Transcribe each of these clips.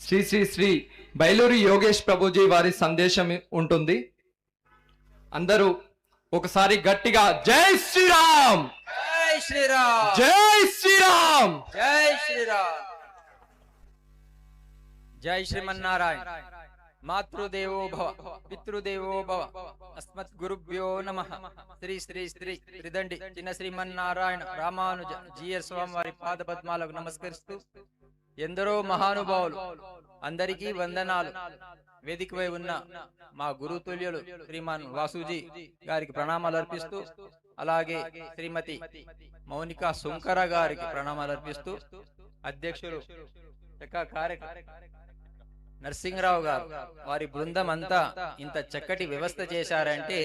శ్రీ శ్రీ శ్రీ బైలూరి యోగేష్ ప్రభుజీ వారి సందేశం ఉంటుంది. అందరూ ఒకసారి గట్టిగా జై శ్రీరామ్, జై శ్రీరామ్, జై శ్రీరామ్, జై శ్రీరామ్. జై శ్రీమన్నారాయణ. మాతృదేవో భవ, పితృదేవో భవ, అస్మత్ గురుభ్యో నమః. శ్రీ శ్రీ శ్రీ త్రిదండి చిన్న శ్రీమన్నారాయణ రామానుజ జీఎస్ స్వామి వారి పాద పద్మాలకు నమస్కరిస్తూ ఎందరో మహానుభావులు అందరికీ వందనాలు. వేదికపై ఉన్న మా గురుతుల్యులు శ్రీమాన్ వాసూజీ గారికి ప్రణామాలు అర్పిస్తూ, అలాగే శ్రీమతి మౌనికా సుంకర గారికి ప్రణామాలు అర్పిస్తూ, అధ్యక్షులు నరసింహరావు గారు వారి బృందం అంతా ఇంత చక్కటి వ్యవస్థ చేశారంటే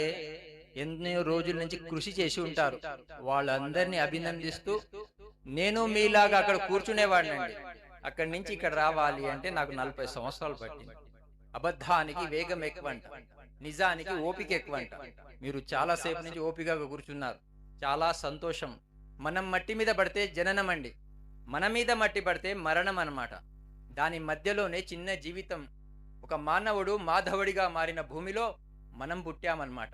ఎన్నో రోజుల నుంచి కృషి చేసి ఉంటారు. వాళ్ళందరినీ అభినందిస్తూ, నేను మీలాగా అక్కడ కూర్చునేవాడినండి. అక్కడి నుంచి ఇక్కడ రావాలి అంటే నాకు 40 సంవత్సరాలు పట్టింది. అబద్ధానికి వేగం ఎక్కువంట, నిజానికి ఓపిక ఎక్కువంట. మీరు చాలా సేపు నుంచి ఓపికగా కూర్చున్నారు, చాలా సంతోషం. మనం మట్టి మీద పడితే జననం అండి, మన మీద మట్టి పడితే మరణం అన్నమాట. దాని మధ్యలోనే చిన్న జీవితం. ఒక మానవుడు మాధవుడిగా మారిన భూమిలో మనం పుట్టామన్నమాట.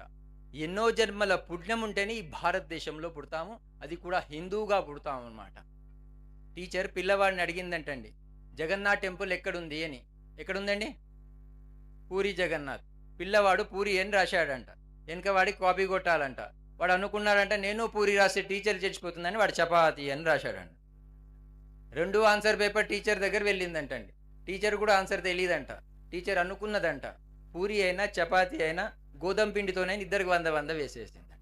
ఎన్నో జన్మల పుణ్యం ఉంటేనే ఈ భారతదేశంలో పుడతాము, అది కూడా హిందువుగా పుడతాము అన్నమాట. టీచర్ పిల్లవాడిని అడిగిందంటండి, జగన్నాథ్ టెంపుల్ ఎక్కడుంది అని. ఎక్కడుందండి? పూరి జగన్నాథ్. పిల్లవాడు పూరి అని రాశాడంట, వెనక వాడికి కాపీ కొట్టాలంట. వాడు అనుకున్నాడంట, నేను పూరి రాస్తే టీచర్ చచ్చిపోతుందని వాడు చపాతి అని రాశాడంట. రెండో ఆన్సర్ పేపర్ టీచర్ దగ్గర వెళ్ళిందంటండి. టీచర్ కూడా ఆన్సర్ తెలియదంట. టీచర్ అనుకున్నదంట, పూరి అయినా చపాతి అయినా గోధుమ పిండితోనే ఇద్దరికి 100 వేసేసిందంట.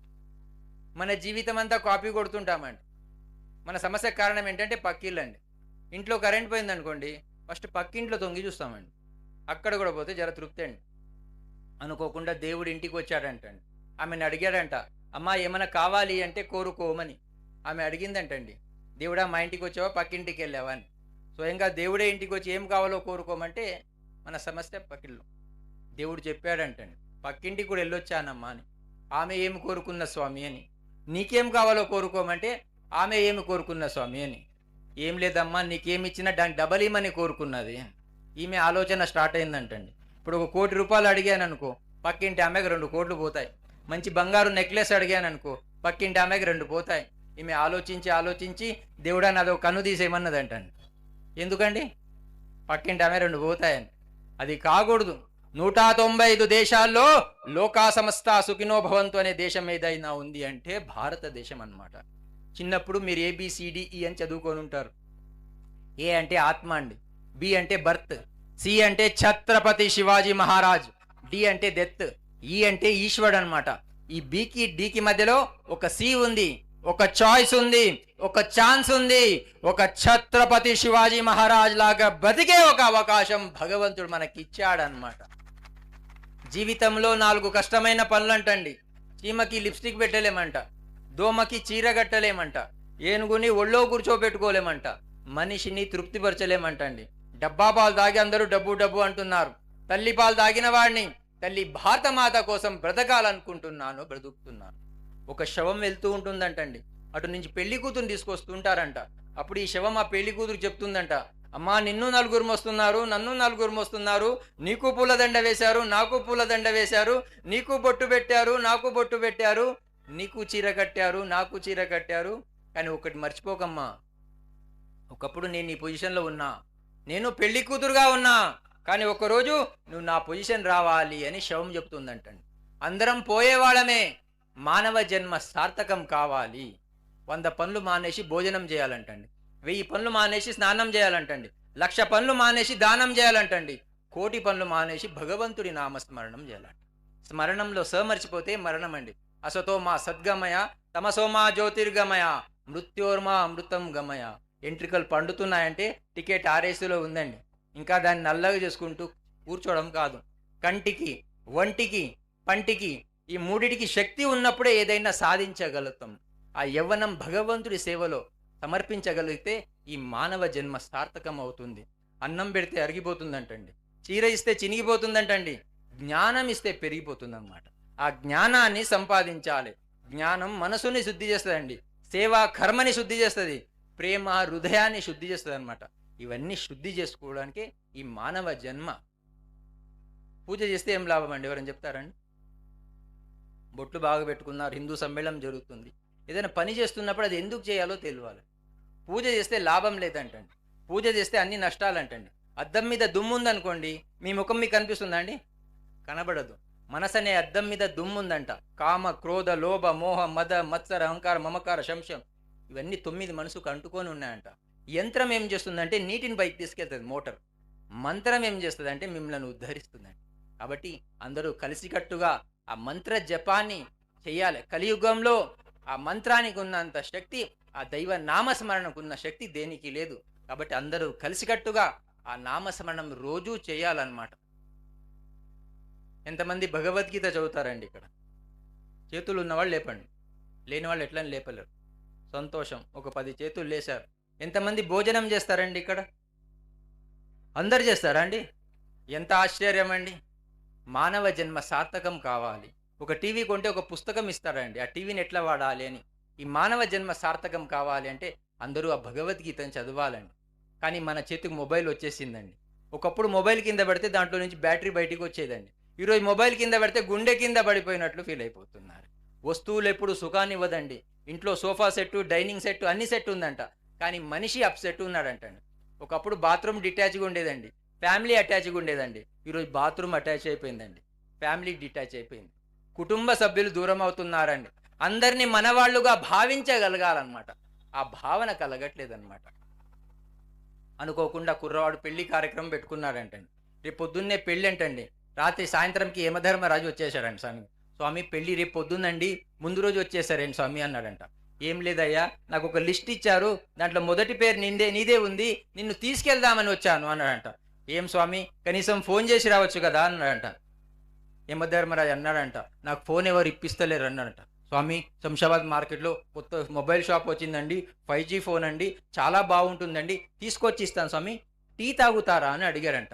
మన జీవితం అంతా కాపీ కొడుతుంటామండి. మన సమస్య కారణం ఏంటంటే పక్కిళ్ళండి. ఇంట్లో కరెంట్ పోయిందనుకోండి, ఫస్ట్ పక్కింట్లో తొంగి చూస్తామండి. అక్కడ కూడా పోతే జర తృప్తి అండి. అనుకోకుండా దేవుడు ఇంటికి వచ్చాడంటండి. ఆమెను అడిగాడంట, అమ్మా ఏమైనా కావాలి అంటే కోరుకోమని. ఆమె అడిగిందంటండి, దేవుడా మా ఇంటికి వచ్చావా పక్కింటికి వెళ్ళావా అని. స్వయంగా దేవుడే ఇంటికి వచ్చి ఏం కావాలో కోరుకోమంటే మన సమస్య పక్కిళ్ళు. దేవుడు చెప్పాడంటండి, పక్కింటికి కూడా వెళ్ళొచ్చానమ్మా అని. ఆమె ఏమి కోరుకున్న స్వామి అని. నీకేం కావాలో కోరుకోమంటే ఆమె ఏమి కోరుకున్న స్వామి అని. ఏం లేదమ్మా, నీకేమిచ్చినా దానికి డబల్ ఇమ్మని కోరుకున్నది. ఈమె ఆలోచన స్టార్ట్ అయిందంటండి. ఇప్పుడు ఒక 1 కోటి రూపాయలు అడిగాను అనుకో, పక్కింటి ఆమెకు 2 కోట్లు పోతాయి. మంచి బంగారు నెక్లెస్ అడిగాను అనుకో, పక్కింటి ఆమెకు 2 పోతాయి. ఈమె ఆలోచించి ఆలోచించి దేవుడా నాదో కన్ను తీసేయమన్నదంటండి. ఎందుకండి? పక్కింటి ఆమె 2 పోతాయని. అది కాకూడదు. 195 దేశాల్లో లోకా సమస్త సుఖినో భవంతు అనే దేశం ఏదైనా ఉంది అంటే భారతదేశం అన్నమాట. చిన్నప్పుడు మీరు ABCDE అని చదువుకొని ఉంటారు. ఏ అంటే ఆత్మ అండి, బి అంటే బర్త్, సి అంటే ఛత్రపతి శివాజీ మహారాజ్, డి అంటే డెత్, ఈ అంటే ఈశ్వరుడు అనమాట. ఈ బికి డికి మధ్యలో ఒక సి ఉంది, ఒక చాయిస్ ఉంది, ఒక ఛాన్స్ ఉంది. ఒక ఛత్రపతి శివాజీ మహారాజ్ లాగా బతికే ఒక అవకాశం భగవంతుడు మనకి ఇచ్చాడనమాట. జీవితంలో 4 కష్టమైన పనులు అంటండి. చీమకి లిప్స్టిక్ పెట్టలేమంట, దోమకి చీర కట్టలేమంట, ఏనుగుని ఒళ్ళో కూర్చోబెట్టుకోలేమంట, మనిషిని తృప్తిపరచలేమంటండి. డబ్బా పాలు తాగి అందరూ డబ్బు డబ్బు అంటున్నారు. తల్లి పాలు తాగిన వాడిని, తల్లి భారతమాత కోసం బ్రతకాలనుకుంటున్నాను, బ్రతుకుతున్నాను. ఒక శవం వెళ్తూ ఉంటుందంటండి, అటు నుంచి పెళ్లి కూతురు తీసుకొస్తుంటారంట. అప్పుడు ఈ శవం ఆ పెళ్లి కూతురు చెప్తుందంట, అమ్మా నిన్ను 4 వస్తున్నారు, నన్ను 4 వస్తున్నారు, నీకు పూలదండ వేశారు, నాకు పూలదండ వేశారు, నీకు బొట్టు పెట్టారు, నాకు బొట్టు పెట్టారు, నీకు చీర కట్టారు, నాకు చీర కట్టారు. కానీ ఒకటి మర్చిపోకమ్మా, ఒకప్పుడు నేను ఈ పొజిషన్లో ఉన్నా, నేను పెళ్లి కూతురుగా ఉన్నా, కానీ ఒకరోజు నువ్వు నా పొజిషన్ రావాలి అని శవం చెప్తుందంటండి. అందరం పోయేవాళ్ళమే, మానవ జన్మ సార్థకం కావాలి. 100 పనులు మానేసి భోజనం చేయాలంటండి, 1000 పనులు మానేసి స్నానం చేయాలంటండి, 1,00,000 పనులు మానేసి దానం చేయాలంటండి, 1,00,00,000 పనులు మానేసి భగవంతుడి నామస్మరణం చేయాలంట. స్మరణంలో మర్చిపోతే మరణం అండి. అసతో మా సద్గమయ, తమసోమా జ్యోతిర్గమయ, మృత్యోర్మా అమృతం గమయ. ఎంట్రికలు పండుతున్నాయంటే టికెట్ ఆర్ఏసీలో ఉందండి. ఇంకా దాన్ని నల్లగా చేసుకుంటూ కూర్చోవడం కాదు. కంటికి, ఒంటికి, పంటికి, ఈ 3టికి శక్తి ఉన్నప్పుడే ఏదైనా సాధించగలుగుతాం. ఆ యవ్వనం భగవంతుడి సేవలో సమర్పించగలిగితే ఈ మానవ జన్మ సార్థకం అవుతుంది. అన్నం పెడితే అరిగిపోతుందంటండి, చీర ఇస్తే చినిగిపోతుందంటండి, జ్ఞానం ఇస్తే పెరిగిపోతుందన్నమాట. ఆ జ్ఞానాన్ని సంపాదించాలి. జ్ఞానం మనసుని శుద్ధి చేస్తుందండి, సేవ కర్మని శుద్ధి చేస్తుంది, ప్రేమ హృదయాన్ని శుద్ధి చేస్తుంది అనమాట. ఇవన్నీ శుద్ధి చేసుకోవడానికి ఈ మానవ జన్మ. పూజ చేస్తే ఏం లాభం అండి? ఎవరైనా చెప్తారండి? బొట్లు బాగా పెట్టుకున్నారు, హిందూ సమ్మేళనం జరుగుతుంది, ఏదైనా పని చేస్తున్నప్పుడు అది ఎందుకు చేయాలో తెలియాలి. పూజ చేస్తే లాభం లేదంటండి, పూజ చేస్తే అన్ని నష్టాలంటండి. అద్దం మీద దుమ్ము ఉందనుకోండి, మీ ముఖం మీకు కనిపిస్తుందా అండి? కనబడదు. మనసు అనే అద్దం మీద దుమ్ము ఉందంట. కామ, క్రోధ, లోభ, మోహ, మద, మత్సర, అహంకార, మమకార, శంశం, ఇవన్నీ 9 మనసుకు అంటుకొని ఉన్నాయంట. యంత్రం ఏం చేస్తుందంటే నీటిని పైకి తీసుకెళ్తుంది, మోటార్. మంత్రం ఏం చేస్తుందంటే మిమ్మల్ని ఉద్ధరిస్తుందండి. కాబట్టి అందరూ కలిసికట్టుగా ఆ మంత్ర జపాన్ని చెయ్యాలి. కలియుగంలో ఆ మంత్రానికి ఉన్నంత శక్తి, ఆ దైవ నామస్మరణకు ఉన్న శక్తి దేనికి లేదు. కాబట్టి అందరూ కలిసికట్టుగా ఆ నామస్మరణం రోజూ చేయాలన్నమాట. ఎంతమంది భగవద్గీత చదువుతారండి ఇక్కడ? చేతులు ఉన్నవాళ్ళు లేపండి, లేని వాళ్ళు ఎట్లని లేపలేరు. సంతోషం, ఒక 10 చేతులు లేశారు. ఎంతమంది భోజనం చేస్తారండి ఇక్కడ? అందరు చేస్తారా అండి? ఎంత ఆశ్చర్యం అండి! మానవ జన్మ సార్థకం కావాలి. ఒక టీవీ కొంటే ఒక పుస్తకం ఇస్తారండి, ఆ టీవీని ఎట్లా వాడాలి అని. ఈ మానవ జన్మ సార్థకం కావాలి అంటే అందరూ ఆ భగవద్గీతను చదవాలండి. కానీ మన చేతికి మొబైల్ వచ్చేసిందండి. ఒకప్పుడు మొబైల్ కింద పెడితే దాంట్లో నుంచి బ్యాటరీ బయటికి వచ్చేదండి. ఈరోజు మొబైల్ కింద పెడితే గుండె కింద పడిపోయినట్లు ఫీల్ అయిపోతున్నారు. వస్తువులు ఎప్పుడు సుఖాన్ని ఇవ్వదండి. ఇంట్లో సోఫా సెట్టు, డైనింగ్ సెట్టు, అన్ని సెట్ ఉందంట, కానీ మనిషి అప్సెట్ ఉన్నాడంటండి. ఒకప్పుడు బాత్రూమ్ డిటాచ్గా ఉండేదండి, ఫ్యామిలీ అటాచ్గా ఉండేదండి. ఈరోజు బాత్రూమ్ అటాచ్ అయిపోయిందండి, ఫ్యామిలీ డిటాచ్ అయిపోయింది. కుటుంబ సభ్యులు దూరం అవుతున్నారండి. అందరినీ మనవాళ్ళుగా భావించగలగాలన్నమాట. ఆ భావన కలగట్లేదన్నమాట. అనుకోకుండా కుర్రవాడు పెళ్లి కార్యక్రమం పెట్టుకున్నాడంటండి. రేపు పొద్దున్నే పెళ్ళి అంటండి. రాత్రి సాయంత్రంకి యమధర్మరాజు వచ్చేసాడండి. స్వామి పెళ్ళి రేపు పొద్దున్నండి, ముందు రోజు వచ్చేసారేంటి స్వామి అన్నాడంట. ఏం లేదయ్యా, నాకు ఒక లిస్ట్ ఇచ్చారు, దాంట్లో మొదటి పేరు నీదే ఉంది, నిన్ను తీసుకెళ్దామని వచ్చాను అన్నాడంట. ఏం స్వామి, కనీసం ఫోన్ చేసి రావచ్చు కదా అన్నాడంట. యమధర్మరాజు అన్నాడంట, నాకు ఫోన్ ఎవరు ఇప్పిస్తలేరు అన్నాడంట. స్వామి, శంషాబాద్ మార్కెట్లో కొత్త మొబైల్ షాప్ వచ్చిందండి, 5G ఫోన్ అండి, చాలా బాగుంటుందండి, తీసుకొచ్చి ఇస్తాను స్వామి, టీ తాగుతారా అని అడిగారంట.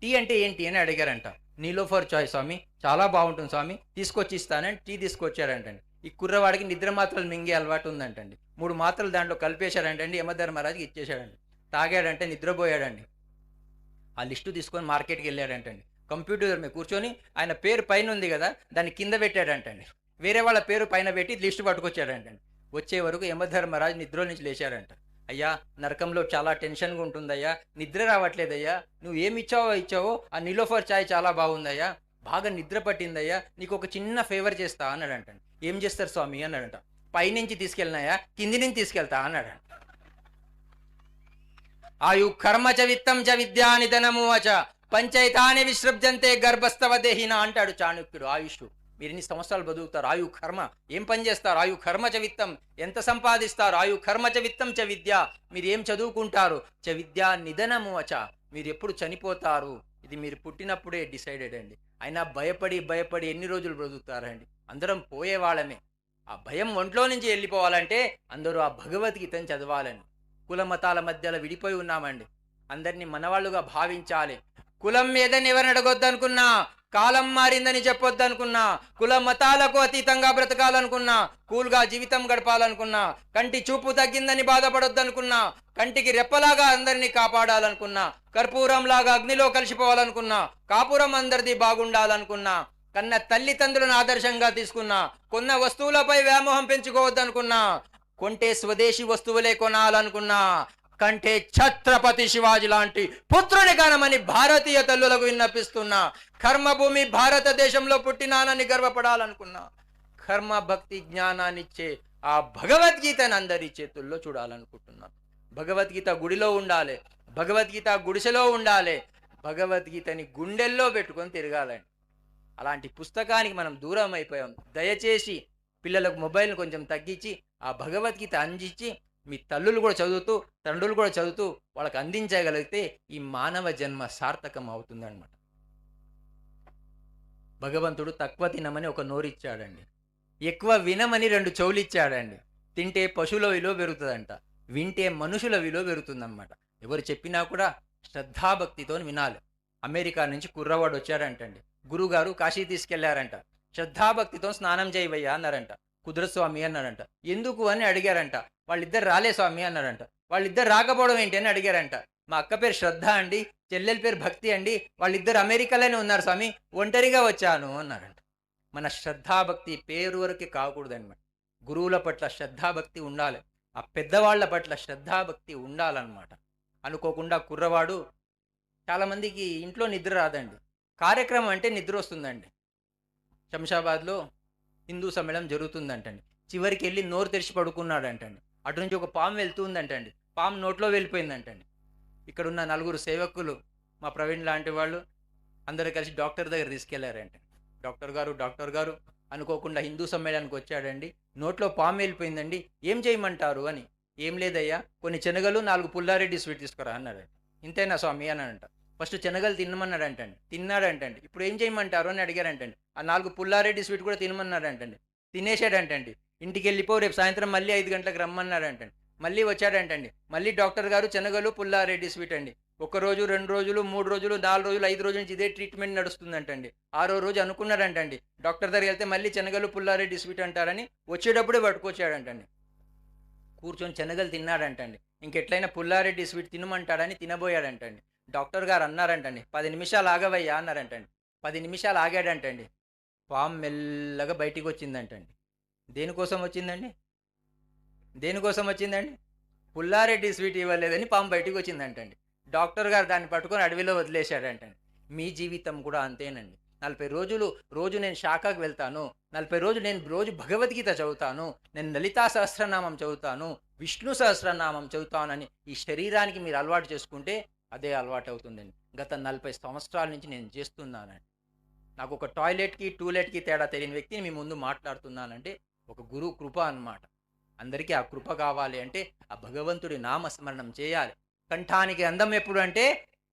టీ అంటే ఏంటి అని అడిగారంట. నీలోఫర్ చాయ్ స్వామి, చాలా బాగుంటుంది స్వామి, తీసుకొచ్చి ఇస్తానని టీ తీసుకొచ్చారంటండి. ఈ కుర్రవాడికి నిద్ర మాత్రలు మింగే అలవాటు ఉందంటండి. 3 మాత్రలు దాంట్లో కలిపేశారంటండి, యమధర్మరాజుకి ఇచ్చేశాడండి. తాగాడంటే నిద్రపోయాడండి. ఆ లిస్టు తీసుకొని మార్కెట్కి వెళ్ళాడంటండి. కంప్యూటర్ మీద కూర్చొని ఆయన పేరు పైన ఉంది కదా, దాన్ని కింద పెట్టాడంటండి. వేరే వాళ్ళ పేరు పైన పెట్టి లిస్టు పట్టుకొచ్చాడంటండి. వచ్చే వరకు యమధర్మరాజు నిద్ర నుంచి లేచాడంట. అయ్యా, నరకంలో చాలా టెన్షన్గా ఉంటుందయ్యా, నిద్ర రావట్లేదయ్యా, నువ్వు ఏమి ఇచ్చావో ఆ నీలోఫర్ చాయ్ చాలా బాగుందయ్యా, బాగా నిద్ర పట్టిందయ్యా, నీకు ఒక చిన్న ఫేవర్ చేస్తా అన్నాడంటండి. ఏం చేస్తారు స్వామి అన్నాడంట. పైనుంచి తీసుకెళ్ళినాయా, కింది నుంచి తీసుకెళ్తా అన్నాడంట. ఆయు కర్మ చ విత్తం చ విద్యా నిధనము అచ పంచైతాని విసృజ్యంతే గర్భస్థవ దేహిన అంటాడు చాణక్యుడు. ఆయుష్, మీరు ఎన్ని సంవత్సరాలు బతుకుతారు, ఆయు కర్మ, ఏం పని చేస్తారు, ఆయు కర్మ చ విత్తం, ఎంత సంపాదిస్తారు, ఆయు కర్మ చ విత్తం చ విద్య, మీరు ఏం చదువుకుంటారు, చ విద్యా నిధనము అచ, మీరు ఎప్పుడు చనిపోతారు, ఇది మీరు పుట్టినప్పుడే డిసైడెడ్ అండి. అయినా భయపడి ఎన్ని రోజులు బ్రతుకుతారండి? అందరం పోయేవాళ్ళమే. ఆ భయం ఒంట్లో నుంచి వెళ్ళిపోవాలంటే అందరూ ఆ భగవద్గీతను చదవాలని. కుల మతాల మధ్యలో విడిపోయి ఉన్నామండి, అందరినీ మనవాళ్ళుగా భావించాలి. కులం ఏదని ఎవరిని అడగొద్దనుకున్నా, కాలం మారిందని చెప్పొద్దనుకున్నా, కుల మతాలకు అతీతంగా బ్రతకాలనుకున్నా, కూల్గా జీవితం గడపాలనుకున్నా, కంటి చూపు తగ్గిందని బాధపడొద్దనుకున్నా, కంటికి రెప్పలాగా అందరినీ కాపాడాలనుకున్నా, కర్పూరంలాగా అగ్నిలో కలిసిపోవాలనుకున్నా, కాపురం అందరిది బాగుండాలనుకున్నా, కన్న తల్లిదండ్రులను ఆదర్శంగా తీసుకున్నా, కొన్న వస్తువులపై వ్యామోహం పెంచుకోవద్దనుకున్నా, కొంటే స్వదేశీ వస్తువులే కొనాలనుకున్నా, కంటే ఛత్రపతి శివాజీ లాంటి పుత్రుని కనమని భారతీయ తల్లులకు విన్నపిస్తున్నా, కర్మభూమి భారతదేశంలో పుట్టినానని గర్వపడాలనుకున్నా, కర్మ భక్తి జ్ఞానాన్నిచ్చే ఆ భగవద్గీతను అందరి చేతుల్లో చూడాలనుకుంటున్నాను. భగవద్గీత గుడిలో ఉండాలి, భగవద్గీత గుడిసెలో ఉండాలి, భగవద్గీతని గుండెల్లో పెట్టుకొని తిరగాలండి. అలాంటి పుస్తకానికి మనం దూరం అయిపోయాం. దయచేసి పిల్లలకు మొబైల్ని కొంచెం తగ్గించి ఆ భగవద్గీత అందించి, మీ తల్లులు కూడా చదువుతూ తండ్రులు కూడా చదువుతూ వాళ్ళకి అందించగలిగితే ఈ మానవ జన్మ సార్థకం అవుతుందన్నమాట. భగవంతుడు తక్కువ తినమని ఒక నోరిచ్చాడండి, ఎక్కువ వినమని 2 చెవులు ఇచ్చాడండి. తింటే పశువుల విలువ పెరుగుతుందంట, వింటే మనుషుల విలువ పెరుగుతుందన్నమాట. ఎవరు చెప్పినా కూడా శ్రద్ధాభక్తితో వినాలి. అమెరికా నుంచి కుర్రవాడు వచ్చాడంటండి. గురుగారు కాశీ తీసుకెళ్లారంట. శ్రద్ధాభక్తితో స్నానం చేయవయ్యా అన్నారంట. కుదరదు స్వామి అన్నాడంట. ఎందుకు అని అడిగారంట. వాళ్ళిద్దరు రాలే స్వామి అన్నాడంట. వాళ్ళిద్దరు రాకపోవడం ఏంటి అని అడిగారంట. మా అక్క పేరు శ్రద్ధ అండి, చెల్లెల పేరు భక్తి అండి, వాళ్ళిద్దరు అమెరికాలోనే ఉన్నారు స్వామి, ఒంటరిగా వచ్చాను అన్నారంట. మన శ్రద్ధాభక్తి పేరు వరకే కాకూడదన్నమాట. గురువుల పట్ల శ్రద్ధాభక్తి ఉండాలి, ఆ పెద్దవాళ్ల పట్ల శ్రద్ధాభక్తి ఉండాలన్నమాట. అనుకోకుండా కుర్రవాడు, చాలామందికి ఇంట్లో నిద్ర రాదండి, కార్యక్రమం అంటే నిద్ర వస్తుందండి. శంషాబాద్లో హిందూ సమ్మేళనం జరుగుతుందంటండి. చివరికి వెళ్ళి నోరు తెరిచి పడుకున్నాడంటండి. అటు నుంచి ఒక పాము వెళ్తుందంటండి, పాము నోట్లో వెళ్ళిపోయిందంటండి. ఇక్కడున్న నలుగురు సేవకులు, మా ప్రవీణ్ లాంటి వాళ్ళు అందరూ కలిసి డాక్టర్ దగ్గర తీసుకెళ్లారంట. డాక్టర్ గారు అనుకోకుండా హిందూ సమ్మేళనానికి వచ్చాడండి, నోట్లో పాము వెళ్ళిపోయిందండి, ఏం చేయమంటారు అని. ఏం లేదయ్యా, కొన్ని శనగలు 4 పుల్లారెడ్డి స్వీట్ తీసుకురా అన్నాడు. ఇంతేనా స్వామి అన్నాడంట. ఫస్ట్ శనగలు తినమన్నాడంటండి, తిన్నాడంటండి. ఇప్పుడు ఏం చేయమంటారు అని అడిగారంటండి. ఆ 4 పుల్లారెడ్డి స్వీట్ కూడా తినమన్నాడంటండి, తినేసాడంటండి. ఇంటికి వెళ్ళిపో, రేపు సాయంత్రం మళ్ళీ 5 గంటలకు రమ్మన్నాడంటండి. మళ్ళీ వచ్చాడంటండి, మళ్ళీ డాక్టర్ గారు శనగలు పుల్లారెడ్డి స్వీట్ అండి. 1 రోజు, 2 రోజులు, 3 రోజులు, 4 రోజులు, 5 రోజుల నుంచి ఇదే ట్రీట్మెంట్ నడుస్తుందంటండి. 6వ రోజు అనుకున్నాడంటండి, డాక్టర్ దగ్గరికి వెళ్తే మళ్ళీ శనగలు పుల్లారెడ్డి స్వీట్ అంటారని వచ్చేటప్పుడే పట్టుకొచ్చాడంటండి. కూర్చొని శనగలు తిన్నాడంటండి. ఇంకెట్లయినా పుల్లారెడ్డి స్వీట్ తినమంటాడని తినబోయాడంటండి. డాక్టర్ గారు అన్నారంటండి, 10 నిమిషాలు ఆగవయ్యా అన్నారంటండి. 10 నిమిషాలు ఆగాడంటండి. పాము మెల్లగా బయటికి వచ్చిందంటండి. దేనికోసం వచ్చిందండి? పుల్లారెడ్డి స్వీట్ ఇవ్వలేదని పాము బయటికి వచ్చిందంటండి. డాక్టర్ గారు దాన్ని పట్టుకొని అడవిలో వదిలేశాడంటండి. మీ జీవితం కూడా అంతేనండి. 40 రోజులు రోజు నేను శాఖకు వెళ్తాను, 40 రోజులు నేను రోజు భగవద్గీత చదువుతాను, నేను లలితా సహస్రనామం చదువుతాను, విష్ణు సహస్రనామం చదువుతానని ఈ శరీరానికి మీరు అలవాటు చేసుకుంటే అదే అలవాటు అవుతుందండి. గత 40 సంవత్సరాల నుంచి నేను చేస్తున్నానండి. నాకు ఒక టాయిలెట్కి టూలెట్కి తేడా తెలియని వ్యక్తిని మీ ముందు మాట్లాడుతున్నానంటే ఒక గురువు కృప అన్నమాట. అందరికీ ఆ కృప కావాలి అంటే ఆ భగవంతుడి నామస్మరణం చేయాలి. కంఠానికి అందం ఎప్పుడు అంటే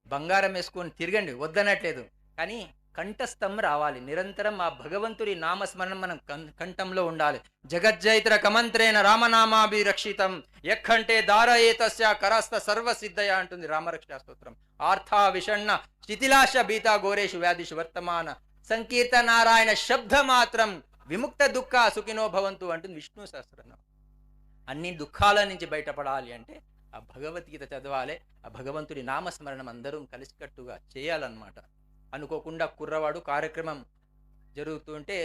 బంగారం వేసుకొని తిరగండి, వద్దనట్లేదు, కానీ కంఠస్థం రావాలి. నిరంతరం ఆ భగవంతుడి నామస్మరణం మనం కంఠంలో ఉండాలి. జగజ్జైత్ర కమంత్రేణ రామనామాభిరక్షితం ఎక్కంటే దారయేతస్య కరస్థ సర్వసిద్ధయ అంటుంది రామరక్షా స్తోత్రం. ఆర్థా విషణ్ణ శిథిలాశ భీతా ఘోరేషు వ్యాధిషు వర్తమాన సంకీర్త నారాయణ శబ్ద మాత్రం విముక్త దుఃఖ సుఖినో భవంతు అంటుంది విష్ణు సహస్రనామం. అన్ని దుఃఖాల నుంచి బయటపడాలి అంటే ఆ భగవద్గీత చదవాలి, ఆ భగవంతుడి నామస్మరణం అందరం కలిసికట్టుగా చేయాలన్నమాట. అనుకోకుండా కుర్రవాడు కార్యక్రమం జరుగుతుంటే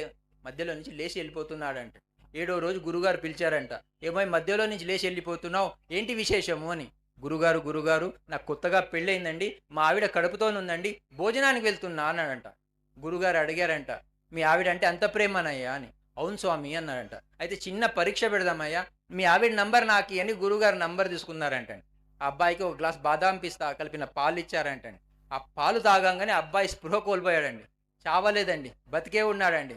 మధ్యలో నుంచి లేచి వెళ్ళిపోతున్నాడంట. 7వ రోజు గురుగారు పిలిచారంట, ఏమై మధ్యలో నుంచి లేచి వెళ్ళిపోతున్నావు, ఏంటి విశేషము అని. గురుగారు నాకు కొత్తగా పెళ్ళయిందండి, మా ఆవిడ కడుపుతోనుందండి, భోజనానికి వెళ్తున్నా అన్నాడంట. గురుగారు అడిగారంట, మీ ఆవిడ అంటే అంత ప్రేమనయ్యా అని. అవును స్వామి అన్నాడంట. అయితే చిన్న పరీక్ష పెడదామయ్యా, మీ ఆవిడ నంబర్ నాకి అని గురుగారు నంబర్ తీసుకున్నారంటండి. ఆ అబ్బాయికి ఒక గ్లాస్ బాదాం పిస్తా కలిపిన పాలు ఇచ్చారంటండి. ఆ పాలు తాగంగానే అబ్బాయి స్పృహ కోల్పోయాడండి, చావలేదండి, బతికే ఉన్నాడండి.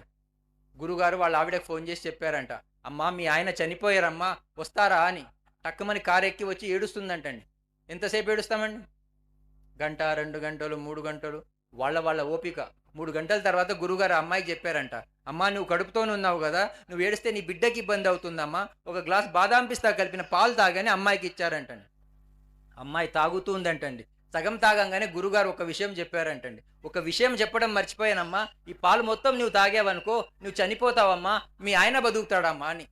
గురుగారు వాళ్ళ ఆవిడకి ఫోన్ చేసి చెప్పారంట, అమ్మా మీ ఆయన చనిపోయారమ్మా, వస్తారా అని. టక్కుమని కారు ఎక్కి వచ్చి ఏడుస్తుందంటండి. ఎంతసేపు ఏడుస్తామండి? 1 గంట, 2 గంటలు, 3 గంటలు, వాళ్ళ ఓపిక. 3 గంటల తర్వాత గురుగారు అమ్మాయికి చెప్పారంట, అమ్మా నువ్వు కడుపుతోనే ఉన్నావు కదా, నువ్వు ఏడిస్తే నీ బిడ్డకి ఇబ్బంది అవుతుందమ్మా, ఒక గ్లాస్ బాదాం పిస్తా కలిపిన పాలు తాగని అమ్మాయికి ఇచ్చారంటండి. అమ్మాయి తాగుతూ ఉందంటండి. సగం తాగంగానే గురుగారు ఒక విషయం చెప్పారంటండి. ఒక విషయం చెప్పడం మర్చిపోయానమ్మా, ఈ పాలు మొత్తం నువ్వు తాగావనుకో నువ్వు చనిపోతావమ్మా, మీ ఆయన బతుకుతాడమ్మా అని.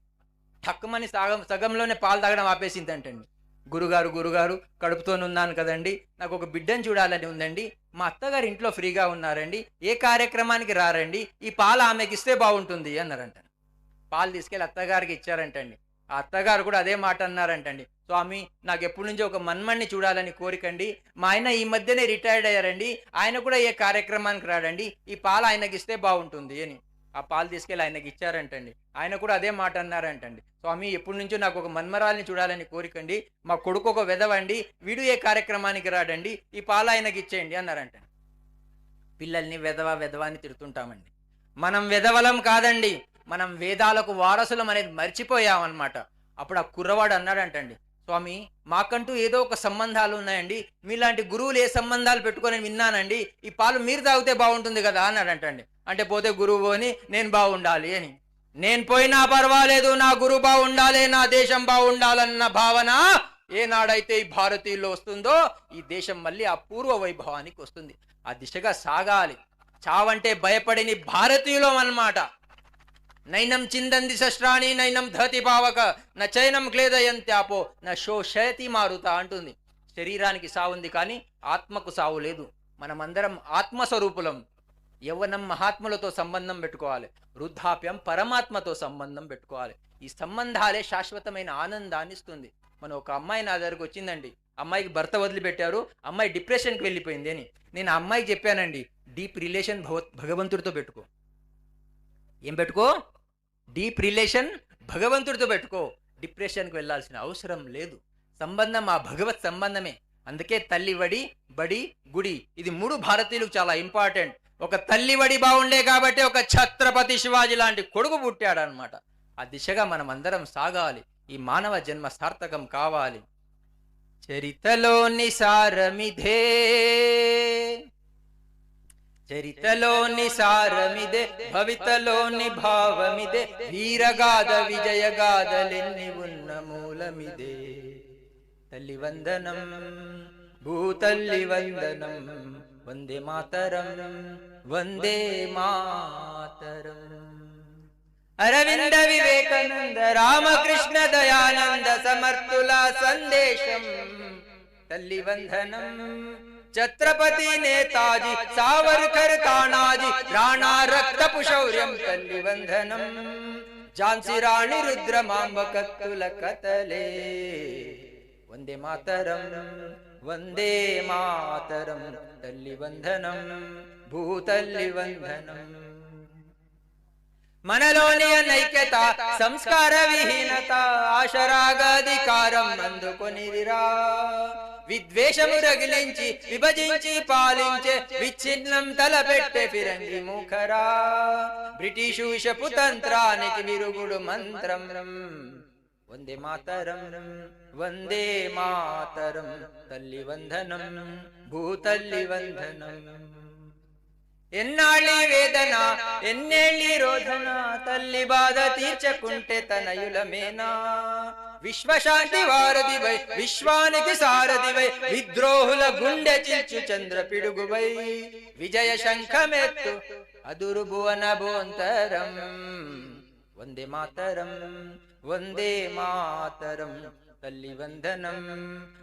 టక్కుమని సగంలోనే పాలు తాగడం ఆపేసిందంటండి. గురుగారు కడుపుతోనున్నాను కదండి, నాకు ఒక బిడ్డను చూడాలని ఉందండి, మా అత్తగారు ఇంట్లో ఫ్రీగా ఉన్నారండి, ఏ కార్యక్రమానికి రారండి, ఈ పాలు ఆమెకి ఇస్తే బాగుంటుంది అన్నారంట. పాలు తీసుకెళ్ళి అత్తగారికి ఇచ్చారంటండి. ఆ అత్తగారు కూడా అదే మాట అన్నారంటండి, స్వామి నాకు ఎప్పటి నుంచో ఒక మన్మణ్ణి చూడాలని కోరికండి, మా ఆయన ఈ మధ్యనే రిటైర్డ్ అయ్యారండి, ఆయన కూడా ఏ కార్యక్రమానికి రాడండి, ఈ పాలు ఆయనకి ఇస్తే బాగుంటుంది అని. ఆ పాలు తీసుకెళ్ళి ఆయనకి ఇచ్చారంటండి. ఆయన కూడా అదే మాట అన్నారంటండి, స్వామి ఎప్పటి నుంచో నాకు ఒక మన్మరాల్ని చూడాలని కోరికండి, మా కొడుకు ఒక వెధవండి, వీడు ఏ కార్యక్రమానికి రాడండి, ఈ పాలు ఆయనకి ఇచ్చేయండి అన్నారంటండి. పిల్లల్ని వెధవ అని తిడుతుంటామండి. మనం వెధవలం కాదండి, మనం వేదాలకు వారసులం అనేది మర్చిపోయామన్నమాట. అప్పుడు ఆ కుర్రవాడు అన్నాడంటండి, స్వామి మాకంటూ ఏదో ఒక సంబంధాలు ఉన్నాయండి, మీలాంటి గురువులు ఏ సంబంధాలు పెట్టుకొని విన్నానండి, ఈ పాలు మీరు తాగితే బాగుంటుంది కదా అన్నాడంటండి. అంటే పోతే గురువు అని నేను బాగుండాలి అని. నేను పోయినా పర్వాలేదు, నా గురువు బాగుండాలి, నా దేశం బాగుండాలన్న భావన ఏనాడైతే ఈ భారతీయుల్లో వస్తుందో ఈ దేశం మళ్ళీ ఆ పూర్వ వైభవానికి వస్తుంది. ఆ దిశగా సాగాలి. చావంటే భయపడిని భారతీయులం అన్నమాట. నైనం చిందంది శస్త్రాణి నైనం ధతి పావక న చైనం క్లేదయంత్యాపో న శోషయతి మారుత అంటుంది శరీరానికి సావు ఉంది కానీ ఆత్మకు సావు లేదు. మనమందరం ఆత్మస్వరూపులం. యవ్వనం మహాత్ములతో సంబంధం పెట్టుకోవాలి, వృద్ధాప్యం పరమాత్మతో సంబంధం పెట్టుకోవాలి. ఈ సంబంధాలే శాశ్వతమైన ఆనందాన్ని ఇస్తుంది. మన ఒక అమ్మాయి నా దగ్గరకు వచ్చిందండి. అమ్మాయికి భర్త వదిలిపెట్టారు, అమ్మాయి డిప్రెషన్కి వెళ్ళిపోయింది అని. నేను ఆ అమ్మాయికి చెప్పానండి, డీప్ రిలేషన్ భగవంతుడితో పెట్టుకో. ఏం పెట్టుకో? డీప్ రిలేషన్ భగవంతుడితో పెట్టుకో. డిప్రెషన్కి వెళ్ళాల్సిన అవసరం లేదు. సంబంధం ఆ భగవత్ సంబంధమే. అందుకే తల్లివడి, బడి, గుడి, ఇది 3 భారతీయులకు చాలా ఇంపార్టెంట్. ఒక తల్లివడి బాగుండే కాబట్టి ఒక ఛత్రపతి శివాజీ లాంటి కొడుకు పుట్టాడు అనమాట. ఆ దిశగా మనం అందరం సాగాలి. ఈ మానవ జన్మ సార్థకం కావాలి. చరితలోని సారమిదే, చరితలోని సారమిదే, భవితలోని భావమిదే, వీరగాథ విజయగాథలెన్ని ఉన్న మూలమిదే. తల్లి వందనం, భూతల్లి వందనం, వందే మాతరం, వందే మాతరం. అరవింద వివేకానంద రామకృష్ణ దయానంద సమర్థుల సందేశం. తల్లి వందనం, ఛత్రపతి నేతాజీ సావర్కర్ తానాజీ రాణా రక్తపు శౌర్యం. తల్లి వందనం, ఝాన్సీ రాణి రుద్రమాంబ కత్తుల కథలే. వందే మాతరం, వందే మాతరం. తల్లి వందనం, భూతల్లి వందనం. మనలోని అనైక్యత, సంస్కార విహీనత, ఆశరాగాధికారం అందుకొనిరా. విద్వేషము రగిలించి విభజించి పాలించే విచ్ఛిన్నం తలపెట్టే ఫిరంగి ముఖరా. బ్రిటిషు విషపు తంత్రానికి విరుగుడు మంత్రం. వందే మాతరం, వందే మాతరం. తల్లి వందనం, భూతల్లి వందనం. ఎన్నాళ్ళి వేదన, ఎన్నేళ్ళి రోధన, తల్లి బాధ తీర్చకుంటే తనయులమేనా. విశ్వశాంతి వారధివై, విశ్వానికి సారథివై, విద్రోహుల గుండె చిల్చు చంద్ర పిడుగువై, విజయ శంఖమెత్తు అదురు భువన భోంతరం. వందే మాతరం, వందే మాతరం. తల్లి వందనం,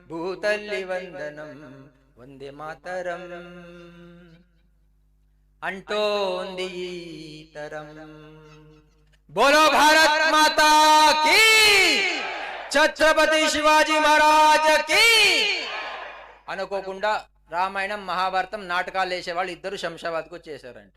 భూతల్లి వందనం. వందే మాతరం అంటోంది ఈ తరం. బోలో భారత్ మాతా కీ, ఛత్రపతి శివాజీ మహారాజ్ కీ. అనుకోకుండా రామాయణం, మహాభారతం నాటకాలు వేసేవాళ్ళు ఇద్దరు శంషాబాద్కు వచ్చేసారంట.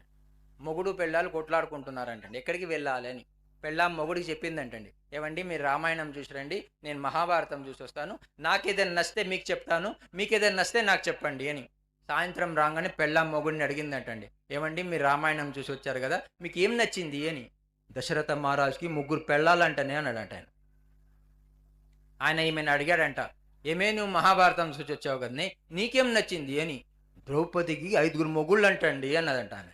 మొగుడు పెళ్ళాలు కొట్లాడుకుంటున్నారంటండి, ఎక్కడికి వెళ్ళాలి అని. పెళ్ళాం మొగుడికి చెప్పిందంటండి, ఏవండి మీరు రామాయణం చూసి రండి, నేను మహాభారతం చూసి వస్తాను, నాకేదైనా నచ్చితే మీకు చెప్తాను, మీకేదైనా నచ్చితే నాకు చెప్పండి అని. సాయంత్రం రాగానే పెళ్ళాం మొగుడిని అడిగిందంటండి, ఏమండి మీరు రామాయణం చూసి వచ్చారు కదా, మీకు ఏం నచ్చింది అని. దశరథ మహారాజుకి 3 పెళ్ళాలంటనే అన్నాడంట ఆయన. ఆయన ఈమెను అడిగాడంట, ఏమే నువ్వు మహాభారతం చూసి వచ్చావు కదనే, నీకేం నచ్చింది అని. ద్రౌపదికి 5 మొగుళ్ళు అంటండి అన్నదంట ఆమె.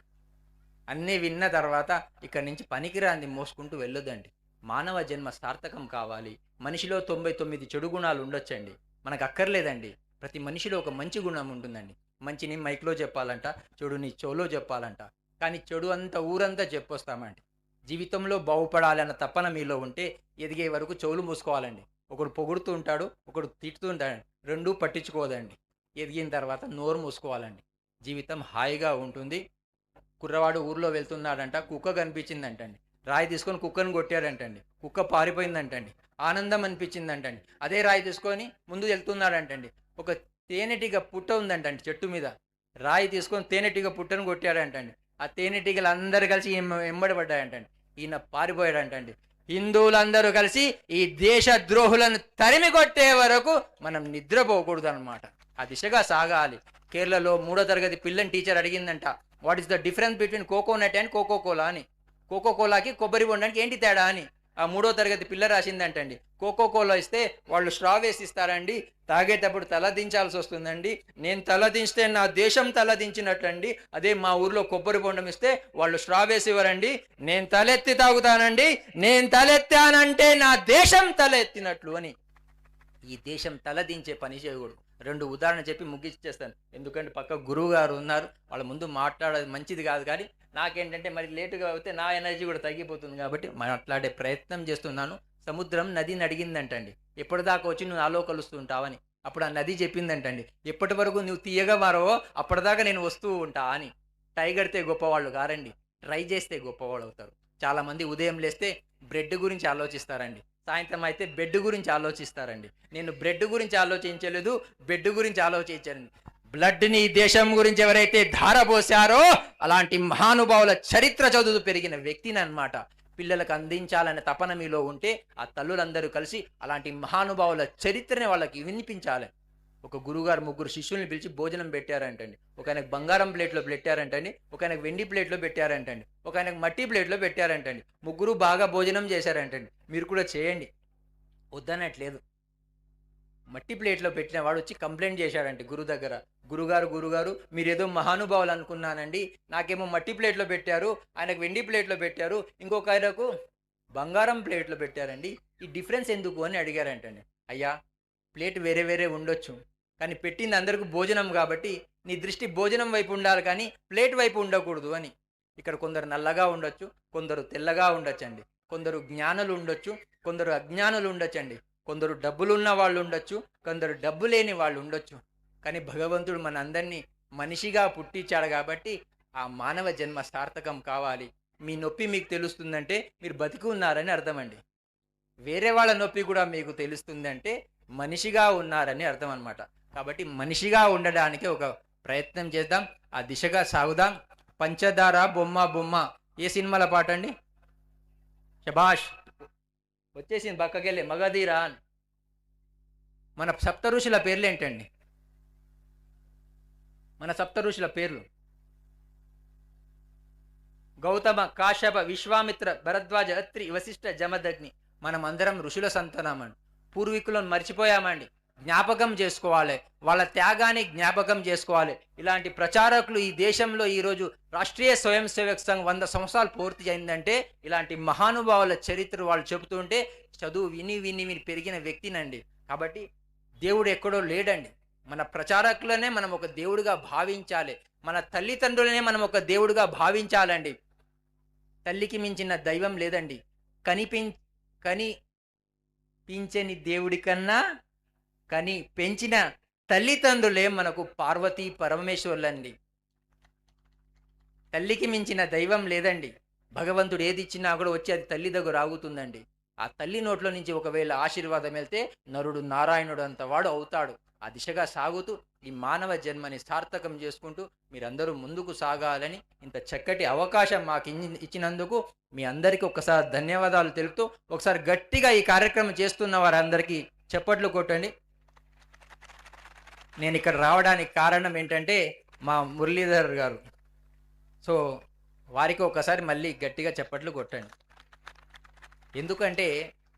అన్నీ విన్న తర్వాత ఇక్కడి నుంచి పనికిరాంది మోసుకుంటూ వెళ్ళొద్దండి. మానవ జన్మ సార్థకం కావాలి. మనిషిలో 99 చెడు గుణాలు ఉండొచ్చండి, మనకు అక్కర్లేదండి. ప్రతి మనిషిలో ఒక మంచి గుణం ఉంటుందండి. మంచిని మైక్లో చెప్పాలంట, చెడుని చెవులో చెప్పాలంట. కానీ చెడు అంతా ఊరంతా చెప్పొస్తామండి. జీవితంలో బాగుపడాలన్న తపన మీలో ఉంటే ఎదిగే వరకు చెవులు మూసుకోవాలండి. ఒకడు పొగుడుతూ ఉంటాడు, ఒకడు తిట్టుతూ ఉంటాడు, రెండూ పట్టించుకోదండి. ఎదిగిన తర్వాత నోరు మూసుకోవాలండి. జీవితం హాయిగా ఉంటుంది. కుర్రవాడు ఊర్లో వెళ్తున్నాడంట, కుక్క కనిపించిందంటండి. రాయి తీసుకొని కుక్కను కొట్టాడంటండి, కుక్క పారిపోయిందంటండి. ఆనందం అనిపించిందంటండి. అదే రాయి తీసుకొని ముందు వెళ్తున్నాడంటండి. ఒక తేనెటీగ పుట్ట ఉందంటండి చెట్టు మీద. రాయి తీసుకొని తేనెటీగ పుట్టను కొట్టాడంటండి. ఆ తేనెటీగలు అందరు కలిసి ఎంబడబడ్డాయంటండి. ఈయన పారిపోయాడంటండి. హిందువులందరూ కలిసి ఈ దేశ ద్రోహులను తరిమి కొట్టే వరకు మనం నిద్రపోకూడదు అనమాట. ఆ దిశగా సాగాలి. కేరళలో 3వ తరగతి పిల్లని టీచర్ అడిగిందంట, what is the difference between coconut and Coca Cola అని. కోకోకోలాకి కొబ్బరి బొండానికి ఏంటి తేడా అని. ఆ 3వ తరగతి పిల్ల రాసిందంటండి, కోకోకోలా ఇస్తే వాళ్ళు స్ట్రా వేసి ఇస్తారండి, తాగేటప్పుడు తల దించాల్సి వస్తుందండి, నేను తల దించితే నా దేశం తల దించినట్లండి. అదే మా ఊర్లో కొబ్బరి బొండం ఇస్తే వాళ్ళు స్ట్రా వేసి ఇవ్వరండి, నేను తలెత్తి తాగుతానండి, నేను తలెత్తానంటే నా దేశం తల ఎత్తినట్లు అని. ఈ దేశం తలదించే పని చేయకూడదు. 2 ఉదాహరణ చెప్పి ముగిచ్చేస్తాను, ఎందుకంటే పక్క గురువు గారు ఉన్నారు, వాళ్ళ ముందు మాట్లాడేది మంచిది కాదు. కానీ నాకేంటంటే మరి లేటుగా అవుతే నా ఎనర్జీ కూడా తగ్గిపోతుంది కాబట్టి మాట్లాడే ప్రయత్నం చేస్తున్నాను. సముద్రం నదిని అడిగిందంటండి, ఎప్పటిదాకా వచ్చి నువ్వు నాలో కలుస్తుంటావని. అప్పుడు ఆ నది చెప్పిందంటండి, ఎప్పటి వరకు నువ్వు తీయగా మారవో అప్పటిదాకా నేను వస్తూ ఉంటా అని. టై కడితే గొప్పవాళ్ళు కారండి, ట్రై చేస్తే గొప్పవాళ్ళు అవుతారు. చాలామంది ఉదయం లేస్తే బ్రెడ్ గురించి ఆలోచిస్తారండి, సాయంత్రం అయితే బెడ్ గురించి ఆలోచిస్తారండి. నేను బ్రెడ్ గురించి ఆలోచించలేదు, బెడ్ గురించి ఆలోచించాను. బ్లడ్ని దేశం గురించి ఎవరైతే ధారపోసారో అలాంటి మహానుభావుల చరిత్ర చదువు పెరిగిన వ్యక్తిని అన్నమాట. పిల్లలకు అందించాలనే తపన మీలో ఉంటే ఆ తల్లులందరూ కలిసి అలాంటి మహానుభావుల చరిత్రని వాళ్ళకి వినిపించాలి. ఒక గురుగారు ముగ్గురు శిష్యుల్ని పిలిచి భోజనం పెట్టారంటండి. ఒక ఆయనకు బంగారం ప్లేట్లో పెట్టారంటండి, ఒక ఆయనకు వెండి ప్లేట్లో పెట్టారంటండి, ఒక ఆయనకు మట్టి ప్లేట్లో పెట్టారంటండి. ముగ్గురు బాగా భోజనం చేశారంటండి. మీరు కూడా చేయండి, వద్దనట్లేదు. మట్టి ప్లేట్లో పెట్టిన వాడు వచ్చి కంప్లైంట్ చేశాడంటే గురువు దగ్గర, గురుగారు మీరేదో మహానుభావులు అనుకున్నానండి, నాకేమో మట్టి ప్లేట్లో పెట్టారు, ఆయనకు వెండి ప్లేట్లో పెట్టారు, ఇంకొక ఆయనకు బంగారం ప్లేట్లో పెట్టారండి, ఈ డిఫరెన్స్ ఎందుకు అని అడిగారంటండి. అయ్యా, ప్లేట్ వేరే వేరే ఉండొచ్చు, కానీ పెట్టింది అందరికీ భోజనం కాబట్టి నీ దృష్టి భోజనం వైపు ఉండాలి కానీ ప్లేట్ వైపు ఉండకూడదు అని. ఇక్కడ కొందరు నల్లగా ఉండొచ్చు, కొందరు తెల్లగా ఉండొచ్చండి, కొందరు జ్ఞానులు ఉండొచ్చు, కొందరు అజ్ఞానులు ఉండొచ్చండి, కొందరు డబ్బులున్న వాళ్ళు ఉండొచ్చు, కొందరు డబ్బు లేని వాళ్ళు ఉండొచ్చు. కానీ భగవంతుడు మన అందరినీ మనిషిగా పుట్టించాడు కాబట్టి ఆ మానవ జన్మ సార్థకం కావాలి. మీ నొప్పి మీకు తెలుస్తుందంటే మీరు బతికి ఉన్నారని అర్థమండి. వేరే వాళ్ళ నొప్పి కూడా మీకు తెలుస్తుందంటే మనిషిగా ఉన్నారని అర్థం అనమాట. కాబట్టి మనిషిగా ఉండడానికి ఒక ప్రయత్నం చేద్దాం, ఆ దిశగా సాగుదాం. పంచదార బొమ్మ బొమ్మ ఏ సినిమాల పాట అండి? శభాష్, వచ్చేసింది పక్కకెళ్ళి మగధీరా అని. మన సప్త ఋషుల పేర్లు ఏంటండి? మన సప్త ఋషుల పేర్లు గౌతమ, కాశ్యప, విశ్వామిత్ర, భరద్వాజ, అత్రి, వశిష్ఠ, జమదగ్ని. మనం అందరం ఋషుల సంతానమండి. పూర్వీకులను మర్చిపోయామండి, జ్ఞాపకం చేసుకోవాలి, వాళ్ళ త్యాగాన్ని జ్ఞాపకం చేసుకోవాలి. ఇలాంటి ప్రచారకులు ఈ దేశంలో ఈరోజు రాష్ట్రీయ స్వయం సేవక్ సంఘ్ 100 సంవత్సరాలు పూర్తి అయిందంటే ఇలాంటి మహానుభావుల చరిత్ర వాళ్ళు చెబుతుంటే చదువు విని విని విని పెరిగిన వ్యక్తినండి. కాబట్టి దేవుడు ఎక్కడో లేడండి, మన ప్రచారకులనే మనం ఒక దేవుడిగా భావించాలి, మన తల్లిదండ్రులనే మనం ఒక దేవుడిగా భావించాలండి. తల్లికి మించిన దైవం లేదండి. కనిపించని దేవుడి కన్నా కని పెంచిన తల్లిదండ్రులే మనకు పార్వతీ పరమేశ్వర్లండి. తల్లికి మించిన దైవం లేదండి. భగవంతుడు ఏది ఇచ్చినా కూడా వచ్చి అది తల్లి దగ్గర ఆగుతుందండి. ఆ తల్లి నోట్లో నుంచి ఒకవేళ ఆశీర్వాదం వెళ్తే నరుడు నారాయణుడు అంత వాడు అవుతాడు. ఆ దిశగా సాగుతూ ఈ మానవ జన్మని సార్థకం చేసుకుంటూ మీరందరూ ముందుకు సాగాలని ఇంత చక్కటి అవకాశం మాకు ఇచ్చినందుకు మీ అందరికీ ఒకసారి ధన్యవాదాలు తెలుపుతూ ఒకసారి గట్టిగా ఈ కార్యక్రమం చేస్తున్న వారందరికీ చప్పట్లు కొట్టండి. నేను ఇక్కడ రావడానికి కారణం ఏంటంటే మా మురళీధర్ గారు, సో వారికి ఒకసారి మళ్ళీ గట్టిగా చప్పట్లు కొట్టండి. ఎందుకంటే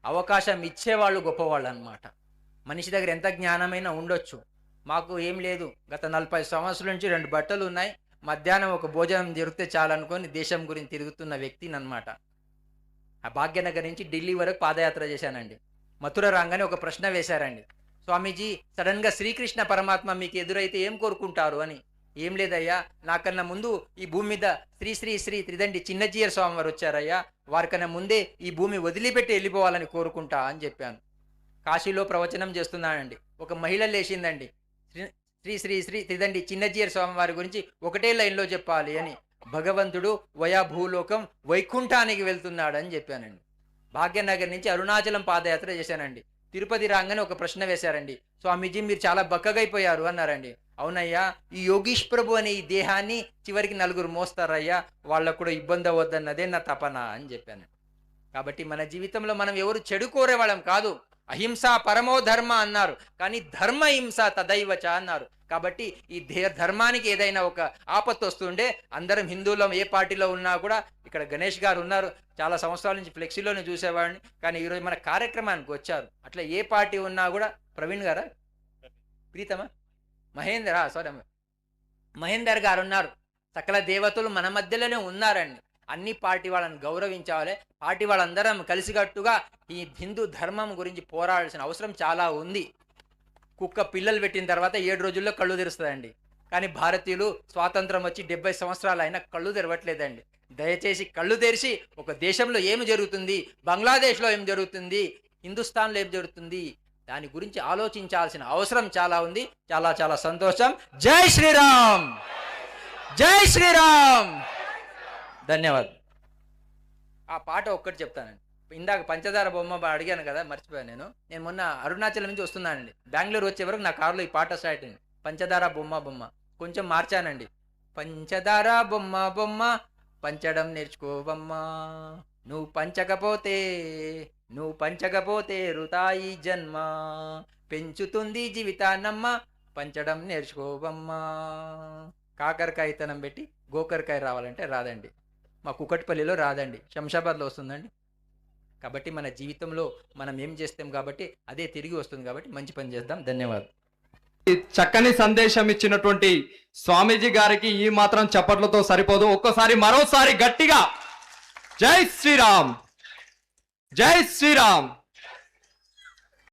అవకాశం ఇచ్చేవాళ్ళు గొప్పవాళ్ళు అన్నమాట. మనిషి దగ్గర ఎంత జ్ఞానమైనా ఉండొచ్చు, మాకు ఏం లేదు, గత 40 సంవత్సరాల నుంచి 2 బట్టలు ఉన్నాయి, మధ్యాహ్నం ఒక భోజనం దొరికితే చాలనుకొని దేశం గురించి తిరుగుతున్న వ్యక్తిని అనమాట. ఆ భాగ్యనగర్ నుంచి ఢిల్లీ వరకు పాదయాత్ర చేశానండి. మథుర రాగానే ఒక ప్రశ్న వేశారండి, స్వామీజీ సడన్గా శ్రీకృష్ణ పరమాత్మ మీకు ఎదురైతే ఏం కోరుకుంటారు అని. ఏం లేదయ్యా, నాకన్నా ముందు ఈ భూమి మీద శ్రీ శ్రీ శ్రీ త్రిదండి చిన్నజీయర్ స్వామి వారు వచ్చారయ్యా, వారికన్నా ముందే ఈ భూమి వదిలిపెట్టి వెళ్ళిపోవాలని కోరుకుంటా అని చెప్పాను. కాశీలో ప్రవచనం చేస్తున్నానండి, ఒక మహిళ లేచిందండి, శ్రీ శ్రీ శ్రీ త్రిదండి చిన్నజీయర్ స్వామి వారి గురించి ఒకటే లైన్లో చెప్పాలి అని. భగవంతుడు వయా భూలోకం వైకుంఠానికి వెళ్తున్నాడు అని చెప్పానండి. భాగ్యనగర్ నుంచి అరుణాచలం పాదయాత్ర చేశానండి. తిరుపతి రాగానే ఒక ప్రశ్న వేశారండి, స్వామీజీ మీరు చాలా బక్కగైపోయారు అన్నారండి. అవునయ్యా, ఈ యోగీష్ ప్రభు అనే ఈ దేహాన్ని చివరికి 4 మోస్తారయ్యా, వాళ్ళకు కూడా ఇబ్బంది అవ్వద్దన్నదే నా తపన అని చెప్పాను. కాబట్టి మన జీవితంలో మనం ఎవరు చెడు కోరేవాళ్ళం కాదు. అహింస పరమో ధర్మ అన్నారు, కానీ ధర్మ హింస తదైవచ అన్నారు. కాబట్టి ఈ ధర్మానికి ఏదైనా ఒక ఆపత్తు వస్తుండే అందరం హిందువులం ఏ పార్టీలో ఉన్నా కూడా, ఇక్కడ గణేష్ గారు ఉన్నారు, చాలా సంవత్సరాల నుంచి ఫ్లెక్సీలోనే చూసేవాడిని, కానీ ఈరోజు మన కార్యక్రమానికి వచ్చారు. అట్లా ఏ పార్టీ ఉన్నా కూడా, ప్రవీణ్ గారా ప్రీతమా మహేందర్ గారు ఉన్నారు, సకల దేవతలు మన మధ్యలోనే ఉన్నారండి. అన్ని పార్టీ వాళ్ళని గౌరవించాలి. పార్టీ వాళ్ళందరం కలిసికట్టుగా ఈ హిందూ ధర్మం గురించి పోరాడాల్సిన అవసరం చాలా ఉంది. కుక్క పిల్లలు పెట్టిన తర్వాత 7 రోజుల్లో కళ్ళు తెరుస్తుందండి, కానీ భారతీయులు స్వాతంత్రం వచ్చి 70 సంవత్సరాలు అయినా కళ్ళు తెరవట్లేదండి. దయచేసి కళ్ళు తెరిచి ఒక దేశంలో ఏమి జరుగుతుంది, బంగ్లాదేశ్లో ఏం జరుగుతుంది, హిందుస్థాన్లో ఏం జరుగుతుంది, దాని గురించి ఆలోచించాల్సిన అవసరం చాలా ఉంది. చాలా చాలా సంతోషం. జై శ్రీరామ్, జై శ్రీరామ్. ధన్యవాదాలు. ఆ పాట ఒక్కటి చెప్తానండి. ఇందాక పంచదార బొమ్మ అడిగాను కదా, మర్చిపోయాను. నేను మొన్న అరుణాచల్ నుంచి వస్తున్నానండి. బెంగళూరు వచ్చే వరకు నా కారులో ఈ పాట స్టార్ట్ అయింది. పంచదార బొమ్మ కొంచెం మార్చానండి. పంచదార బొమ్మ పంచడం నేర్చుకోవమ్మా, నువ్వు పంచకపోతే వృతాయి జన్మ, పెంచుతుంది జీవితాన్నమ్మ, పంచడం నేర్చుకోవమ్మా. కాకరకాయతనం పెట్టి గోకరకాయ రావాలంటే రాదండి. మా కుకట్పల్లిలో రాదండి, శంషాబాద్లో వస్తుందండి. కాబట్టి మన జీవితంలో మనం ఏం చేస్తాం కాబట్టి అదే తిరిగి వస్తుంది. కాబట్టి మంచి పని చేద్దాం. ధన్యవాదాలు. ఈ చక్కని సందేశం ఇచ్చినటువంటి స్వామీజీ గారికి ఈ మాత్రం చప్పట్లతో సరిపోదు. ఒక్కసారి మరోసారి గట్టిగా జై శ్రీరామ్, జై శ్రీరామ్.